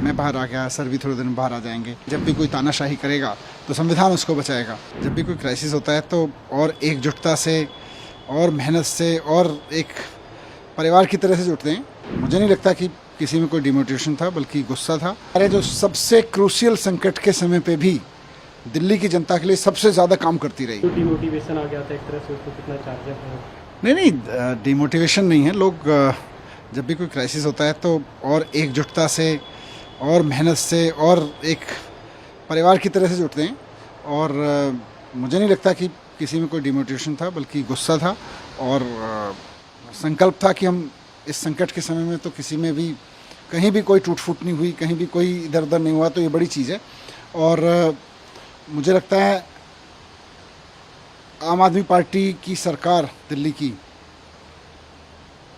मैं बाहर आ गया, सर भी थोड़े दिन में बाहर आ जाएंगे। जब भी कोई तानाशाही करेगा तो संविधान उसको बचाएगा। जब भी कोई क्राइसिस होता है तो और एकजुटता से और मेहनत से और एक परिवार की तरह से जुटते हैं। मुझे नहीं लगता कि किसी में कोई डिमोटिवेशन था, बल्कि गुस्सा था। अरे जो सबसे क्रूशियल संकट के समय पे भी दिल्ली की जनता के लिए सबसे ज़्यादा काम करती रही। डिमोटिवेशन आ गया था एक तरह से, उसको कितना चार्जर है? नहीं, डिमोटिवेशन नहीं है। लोग जब भी कोई क्राइसिस होता है तो और एकजुटता से और मेहनत से और एक परिवार की तरह से जुटते हैं। और मुझे नहीं लगता कि किसी में कोई डिमोटिवेशन था, बल्कि गुस्सा था और संकल्प था कि हम इस संकट के समय में तो किसी में भी कहीं भी कोई टूट फूट नहीं हुई, कहीं भी कोई इधर उधर नहीं हुआ, तो ये बड़ी चीज़ है। और मुझे लगता है आम आदमी पार्टी की सरकार दिल्ली की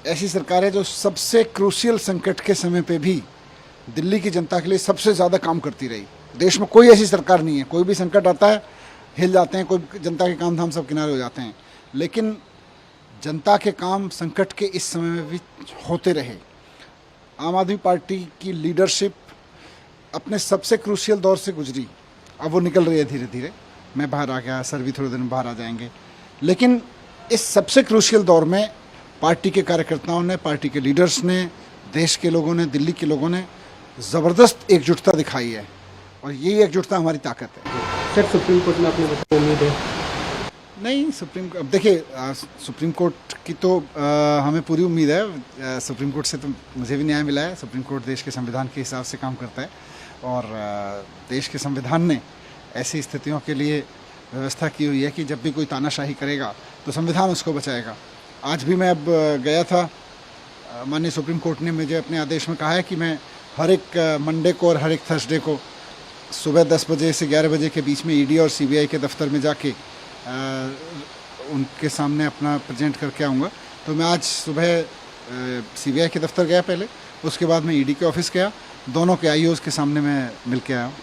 ऐसी सरकार है जो सबसे क्रूशियल संकट के समय पे भी दिल्ली की जनता के लिए सबसे ज़्यादा काम करती रही। देश में कोई ऐसी सरकार नहीं है। कोई भी संकट आता है, हिल जाते हैं, कोई जनता के काम धाम सब किनारे हो जाते हैं, लेकिन जनता के काम संकट के इस समय में भी होते रहे। आम आदमी पार्टी की लीडरशिप अपने सबसे क्रूशियल दौर से गुजरी, अब वो निकल रही है धीरे धीरे। मैं बाहर आ गया, सर भी थोड़े दिन में बाहर आ जाएंगे, लेकिन इस सबसे क्रूशियल दौर में पार्टी के कार्यकर्ताओं ने, पार्टी के लीडर्स ने, देश के लोगों ने, दिल्ली के लोगों ने ज़बरदस्त एकजुटता दिखाई है और यही एकजुटता हमारी ताकत है। सर, सुप्रीम कोर्ट में आपने बताया उम्मीद है? नहीं, अब देखिए, सुप्रीम कोर्ट की तो हमें पूरी उम्मीद है। सुप्रीम कोर्ट से तो मुझे भी न्याय मिला है। सुप्रीम कोर्ट देश के संविधान के हिसाब से काम करता है और देश के संविधान ने ऐसी स्थितियों के लिए व्यवस्था की हुई है कि जब भी कोई तानाशाही करेगा तो संविधान उसको बचाएगा। आज भी मैं अब गया था, माननीय सुप्रीम कोर्ट ने मुझे अपने आदेश में कहा है कि मैं हर एक मंडे को और हर एक थर्सडे को सुबह 10 बजे से 11 बजे के बीच में ईडी और सीबीआई के दफ्तर में जाके उनके सामने अपना प्रेजेंट करके आऊँगा। तो मैं आज सुबह सीबीआई के दफ्तर गया पहले, उसके बाद मैं ईडी के ऑफिस गया, दोनों के आईओज़ के सामने मैं मिल के आया हूँ।